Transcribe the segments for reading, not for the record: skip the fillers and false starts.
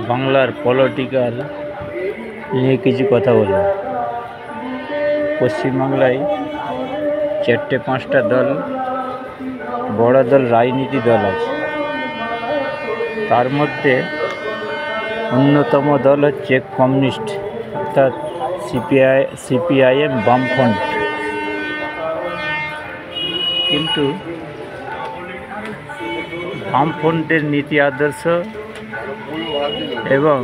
বাংলার পলিটিক্যাল নিয়ে কিছু কথা বলব। পশ্চিমবাংলায় 4-5টা দল, বড় দল, রাজনীতি দল আছে। তার মধ্যে অন্যতম দল হচ্ছে কমিউনিস্ট, অর্থাৎ সিপিআইএম, বামফ্রন্ট। কিন্তু বামফ্রন্টের নীতি আদর্শ এবং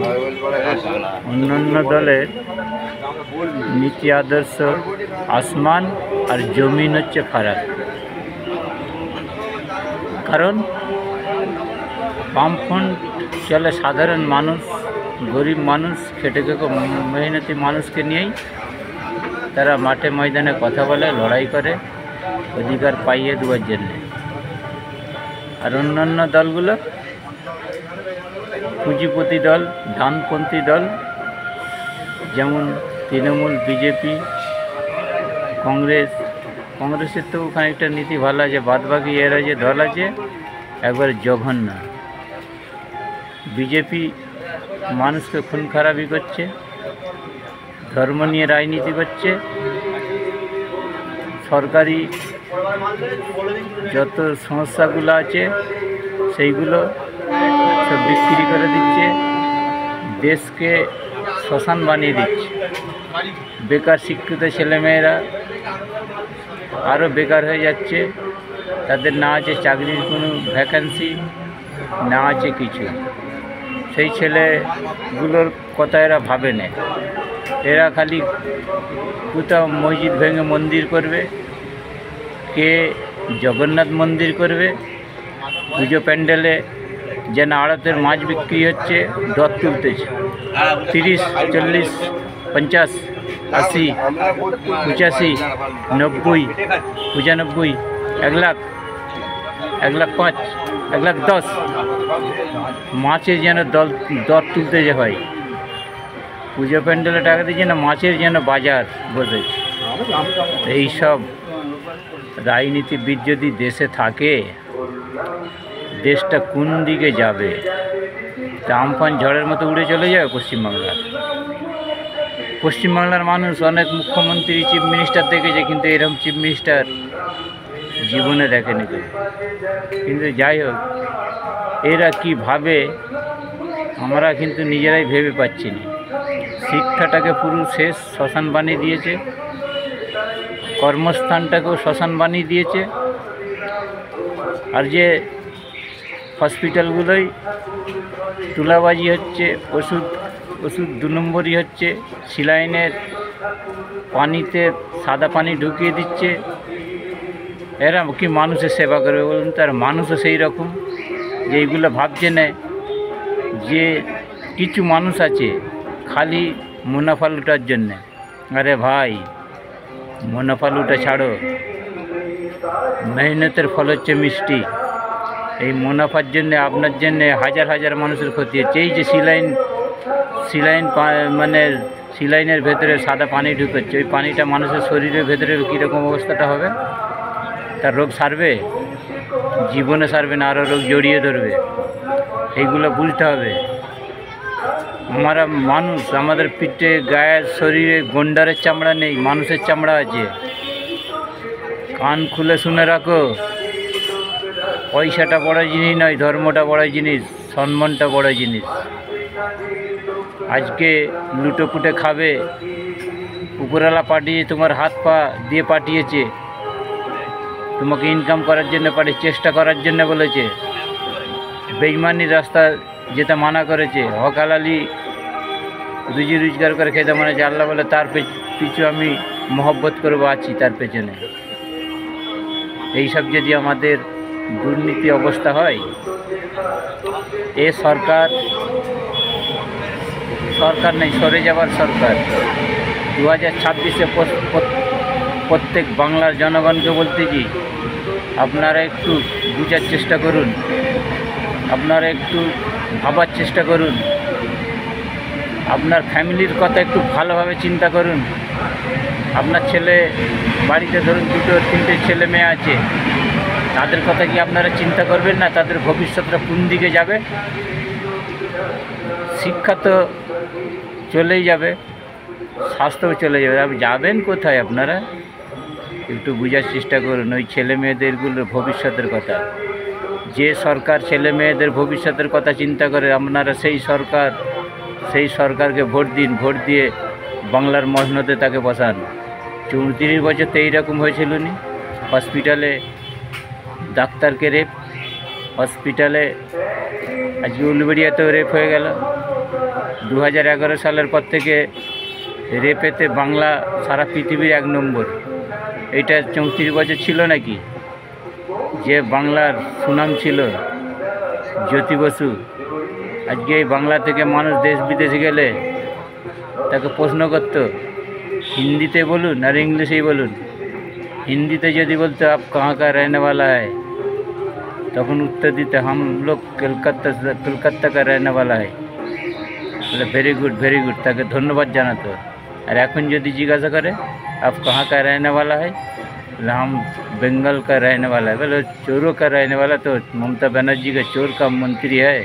অন্যান্য দলের নীতি আদর্শ আসমান আর জমিন হচ্ছে ফারাক। কারণ বামফ্রন্ট চলে সাধারণ মানুষ, গরিব মানুষ, খেটে খেটে মেহনতি মানুষকে নিয়েই তারা মাঠে ময়দানে কথা বলে, লড়াই করে অধিকার পাইয়ে দেওয়ার জন্যে। আর অন্যান্য দলগুলো পুঁজিপতি দল, ডানপন্থী দল, যেমন তৃণমূল, বিজেপি, কংগ্রেসের তো খানিকটা নীতি ভালো আছে, বাদবাকি এরা যে দল আছে একবার জঘন্য। বিজেপি মানুষকে খুন খারাপি করছে, ধর্ম নিয়ে রাজনীতি করছে, সরকারি যত সমস্যাগুলো আছে সেইগুলো সব বিক্রি করে দিচ্ছে, দেশকে শ্মশান বানিয়ে দিচ্ছে। বেকার শিক্ষিত ছেলেমেয়েরা আরও বেকার হয়ে যাচ্ছে, তাদের না আছে চাকরির কোনো ভ্যাকেন্সি, না আছে কিছু। সেই ছেলেগুলোর কথা এরা ভাবে না। এরা খালি কোথাও মসজিদ ভেঙে মন্দির করবে, কে জগন্নাথ মন্দির করবে, পুজো প্যান্ডেলে যেন আড়তের মাছ বিক্রি হচ্ছে, দর তুলতেছে 30, 40, 50, 80, 85, 90, 95, 1 লাখ, 1,05,000, 1,10,000 মাছের যেন দর তুলতেছে। ভাই, পুজো প্যান্ডেলে টাকা দিচ্ছে না, মাছের যেন বাজার বসেছে। এইসব রাজনীতিবিদ যদি দেশে থাকে, দেশটা কোন দিকে যাবে? আমফান ঝড়ের মতো উড়ে চলে যাবে পশ্চিমবাংলার মানুষ অনেক মুখ্যমন্ত্রী, চিফ মিনিস্টার দেখেছে, কিন্তু এরকম চিফ মিনিস্টার জীবনে দেখেনি কেউ। কিন্তু যাই হোক, এরা কি ভাবে আমরা কিন্তু নিজেরাই ভেবে পাচ্ছি না। শিক্ষাটাকে পুরো শেষ, শ্মশান বানিয়ে দিয়েছে, কর্মস্থানটাকেও শ্মশান বানিয়ে দিয়েছে। আর যে হসপিটালগুলোই তুলাবাজি হচ্ছে, ওষুধ 2 নম্বরই হচ্ছে, স্যালাইনের পানিতে সাদা পানি ঢুকিয়ে দিচ্ছে। এরা কি মানুষের সেবা করবে বলুন? তার মানুষও সেই রকম, যে এইগুলো ভাবছে না যে কিছু মানুষ আছে খালি মুনাফা লুটার জন্যে। আরে ভাই, মুনাফা লুটা ছাড়ো, মেহনতের ফল হচ্ছে মিষ্টি। এই মুনাফার জন্যে, আপনার জন্যে হাজার হাজার মানুষের ক্ষতি হচ্ছে। এই যে সিলাইনের ভেতরে সাদা পানি ঢুকাচ্ছে, ওই পানিটা মানুষের শরীরের ভেতরে কীরকম অবস্থাটা হবে? তার রোগ সারবে? জীবনে সারবে না, আরও রোগ জড়িয়ে ধরবে। এইগুলো বুঝতে হবে। আমরা মানুষ, আমাদের পিঠে, গায়ের, শরীরে গন্ডারের চামড়া নেই, মানুষের চামড়া আছে। কান খুলে শুনে রাখো, পয়সাটা বড় জিনিস নয়, ধর্মটা বড় জিনিস, সম্মানটা বড় জিনিস। আজকে লুটোপুটে খাবে, উপরওয়ালা পাঠিয়ে, তোমার হাত পা দিয়ে পাঠিয়েছে, তোমাকে ইনকাম করার জন্য চেষ্টা করার জন্য বলেছে। বেইমানির রাস্তা যেতে মানা করেছে, হকালালি রুজি রোজগার করে খেতে মানে যে আল্লাহ বলে তার পিছু আমি মহব্বত করবো, আছি তার পেছনে। এইসব যদি আমাদের দুর্নীতি অবস্থা হয়, এ সরকার নেই, সরে যাবার সরকার। 2026-এ প্রত্যেক বাংলার জনগণকে বলতেছি, আপনারা একটু বুঝার চেষ্টা করুন, আপনারা একটু ভাবার চেষ্টা করুন, আপনার ফ্যামিলির কথা একটু ভালোভাবে চিন্তা করুন। আপনার ছেলে বাড়িতে ধরুন 2-3টে ছেলে মেয়ে আছে, তাদের কথা কি আপনারা চিন্তা করবেন না? তাদের ভবিষ্যৎটা কোন দিকে যাবে? শিক্ষা তো চলেই যাবে, স্বাস্থ্যও চলে যাবে, আপনি যাবেন কোথায়? আপনারা একটু বোঝার চেষ্টা করুন ওই ছেলে মেয়েদেরগুলোর ভবিষ্যতের কথা। যে সরকার ছেলে মেয়েদের ভবিষ্যতের কথা চিন্তা করে, আপনারা সেই সরকারকে ভোট দিন, ভোট দিয়ে বাংলার মসনদে তাকে বসান। 34 বছর তো এইরকম হয়েছিল নি, হসপিটালে ডাক্তারকে রেপ, হসপিটালে আজকে উলুবেড়িয়াতেও রেপ হয়ে গেল। 2011 সালের পর থেকে রেপেতে বাংলা সারা পৃথিবীর 1 নম্বর। এটা 34 বছর ছিল নাকি? যে বাংলার সুনাম ছিল জ্যোতি বসু, আজকে এই বাংলা থেকে মানুষ দেশ বিদেশে গেলে তাকে প্রশ্ন করতো, হিন্দিতে বলুন আর ইংলিশেই বলুন। হিন্দিতে যদি বলতো আপ কাহা কা রহনে वाला है, তখন উত্তর দিতে হাম লোক কলকাতা কা রহনে वाला है। বলে ভেরি গুড, তাকে ধন্যবাদ জানাতো। আর এখন যদি জিজ্ঞাসা করে আপ কাহা কা রহনে वाला है, বলে হাম बंगाल का रहने वाला है। बोले चोरों का रहने वाला तो ममता बनर्जी का चोर का मंत्री है,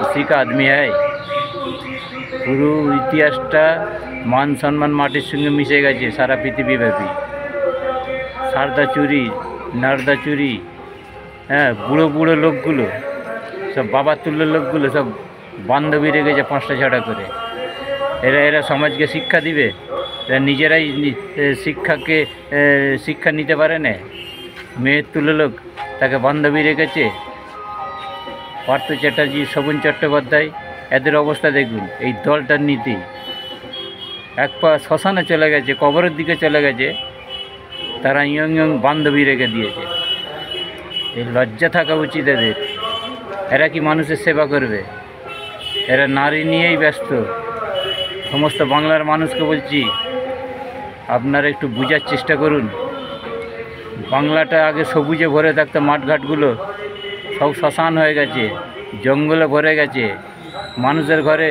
उसी का आदमी है। পুরো ইতিহাসটা মান সম্মান মাটির সঙ্গে মিশে গেছে সারা পৃথিবীব্যাপী। সারদা চুরি, নারদা চুরি, হ্যাঁ, বুড়ো লোকগুলো সব, বাবা তুল্য লোকগুলো সব বান্ধবী রেখেছে 5টা 6টা করে। এরা সমাজকে শিক্ষা দিবে? এরা নিজেরাই শিক্ষা নিতে পারে না। মেয়ের তুল্য লোক তাকে বান্ধবী রেখেছে। পার্থ চ্যাটার্জি, শোভন চট্টোপাধ্যায়, এদের অবস্থা দেখুন। এই দলটার নীতি, এক পা শ্মশানে চলে গেছে, কবরের দিকে চলে গেছে, তারা ইয়ং বান্ধবী রেখে দিয়েছে। এই লজ্জা থাকা উচিত এদের। এরা কি মানুষের সেবা করবে? এরা নারী নিয়েই ব্যস্ত। সমস্ত বাংলার মানুষকে বলছি, আপনারা একটু বোঝার চেষ্টা করুন। বাংলাটা আগে সবুজে ভরে থাকতো, মাঠঘাটগুলো সব শ্মশান হয়ে গেছে, জঙ্গলে ভরে গেছে। মানুষের ঘরে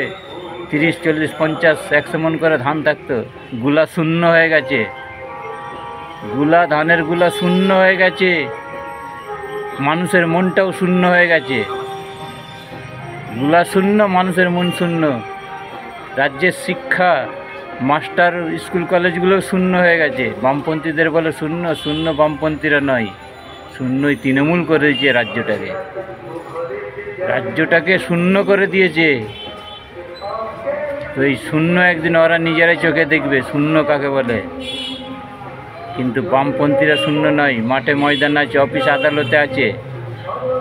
30, 40, 50, 100 মণ করে ধান থাকতো, গুলা শূন্য হয়ে গেছে। ধানের গুলা শূন্য হয়ে গেছে। মানুষের মনটাও শূন্য হয়ে গেছে। গুলা শূন্য, মানুষের মন শূন্য। রাজ্যের শিক্ষা, মাস্টার, স্কুল কলেজগুলো শূন্য হয়ে গেছে। বামপন্থীদের বলে শূন্য বামপন্থীরা নয়, শূন্যই তৃণমূল করে দিয়েছে রাজ্যটাকে শূন্য করে দিয়েছে। তো এই শূন্য একদিন ওরা নিজেরাই চোখে দেখবে শূন্য কাকে বলে। কিন্তু বামপন্থীরা শূন্য নয়, মাঠে ময়দান আছে, অফিস আদালতে আছে।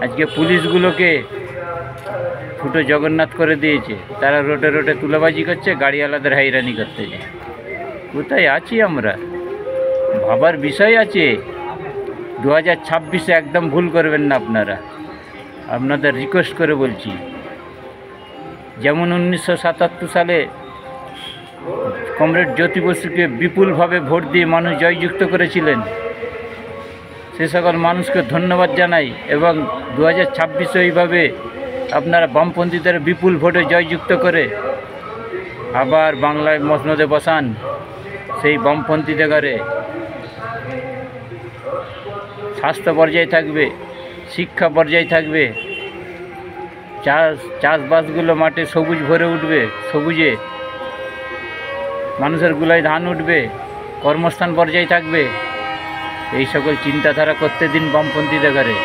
আজকে পুলিশগুলোকে ফুটো জগন্নাথ করে দিয়েছে। তারা রোটে তুলাবাজি করছে, গাড়িওয়ালাদের হাইরানি করতেছে। কোথায় আছি আমরা? ভাবার বিষয় আছে। 2026-এ একদম ভুল করবেন না আপনারা, আপনাদের রিকোয়েস্ট করে বলছি। যেমন 1977 সালে কমরেড জ্যোতি বসুকে বিপুলভাবে ভোট দিয়ে মানুষ জয়যুক্ত করেছিলেন, সে সকল মানুষকে ধন্যবাদ জানাই। এবং 2026-এ এইভাবে আপনারা বামপন্থীদের বিপুল ভোটে জয়যুক্ত করে আবার বাংলায় মসনদে বসান সেই বামপন্থীদের ঘরে। স্বাস্থ্য বজায় থাকবে, শিক্ষা বজায় থাকবে, চাষবাসগুলো মাঠে সবুজ ভরে উঠবে, সবুজে মানুষের গুলায় ধান উঠবে, কর্মস্থান বজায় থাকবে। এই সকল চিন্তাধারা করতে দিন বামপন্থীদের ঘরে।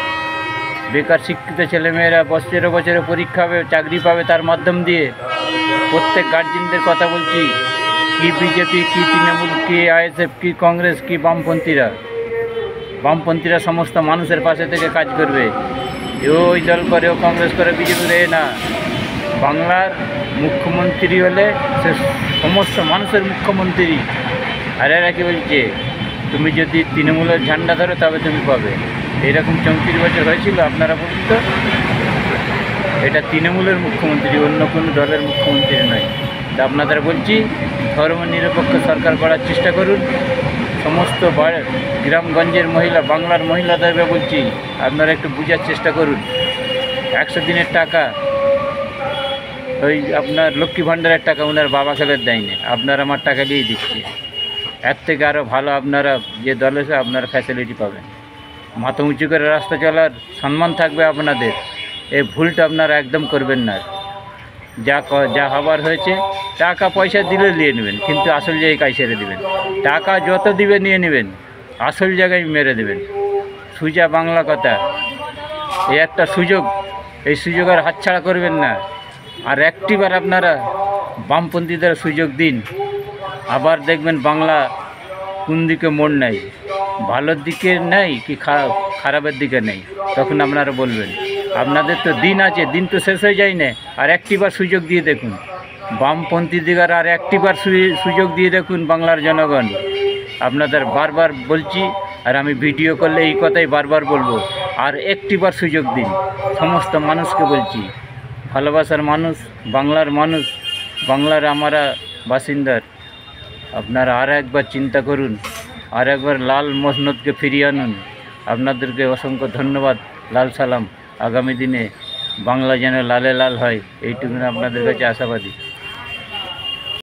বেকার শিক্ষিত ছেলেমেয়েরা বছরে পরীক্ষা হবে, চাকরি পাবে তার মাধ্যম দিয়ে। প্রত্যেক গার্জেনদের কথা বলছি, কি বিজেপি, কি তৃণমূল, কি আইএসএফ, কি কংগ্রেস, কি বামপন্থীরা সমস্ত মানুষের পাশে থেকে কাজ করবে। ওই দল করে, ও কংগ্রেস করে, বিজেপি করে না। বাংলার মুখ্যমন্ত্রী হলে সে সমস্ত মানুষের মুখ্যমন্ত্রী। আর এরা কি বলছে, তুমি যদি তৃণমূলের ঝান্ডা ধরো তবে তুমি পাবে। এরকম 34 বছর হয়েছিল? আপনারা বলুন তো। এটা তৃণমূলের মুখ্যমন্ত্রী, অন্য কোনো দলের মুখ্যমন্ত্রী নয়। তা আপনাদের বলছি, ধর্মনিরপেক্ষ সরকার করার চেষ্টা করুন। সমস্ত গ্রামগঞ্জের মহিলা, বাংলার মহিলাদেরকে বলছি, আপনারা একটু বোঝার চেষ্টা করুন। 100 দিনের টাকা, ওই আপনার লক্ষ্মী ভাণ্ডারের টাকা ওনার বাবা খেলের দেয়নি, আপনার আমার টাকা দিয়েই দিচ্ছে। এর থেকে আরও ভালো আপনারা যে দল আছে আপনারা ফ্যাসিলিটি পাবেন। মাথা উঁচু করে রাস্তা চলার সম্মান থাকবে আপনাদের। এই ভুলটা আপনারা একদম করবেন না। যা হবার হয়েছে টাকা পয়সা দিলে নিয়ে নেবেন, কিন্তু আসল জায়গায় ছেড়ে দেবেন। টাকা যত দিবে নিয়ে নেবেন, আসল জায়গায় মেরে দেবেন। সোজা বাংলা কথা। এই একটা সুযোগ, এই সুযোগ আর হাতছাড়া করবেন না। আর একটিবার আপনারা বামপন্থীদের সুযোগ দিন, আবার দেখবেন বাংলা কোন দিকে মোড় নেই, ভালোর দিকে নেই কি খারাপের দিকে নেই, তখন আপনারা বলবেন। আপনাদের তো দিন আছে, দিন তো শেষ হয়ে যায় না। আর একটিবার সুযোগ দিয়ে দেখুন, বামপন্থী দিগার আর একটিবার সুযোগ দিয়ে দেখুন বাংলার জনগণ। আপনাদের বারবার বলছি, আর আমি ভিডিও করলে এই কথাই বারবার বলবো, আর একটিবার সুযোগ দিন। সমস্ত মানুষকে বলছি, ভালোবাসার মানুষ, বাংলার মানুষ, বাংলার আমরা বাসিন্দার, আপনারা আর একবার চিন্তা করুন, আর একবার লাল মসনদকে ফিরিয়ে আনুন। আপনাদেরকে অসংখ্য ধন্যবাদ, লাল সালাম। আগামী দিনে বাংলা যেন লালে লাল হয়, এইটুকু আপনাদের কাছে আশাবাদী।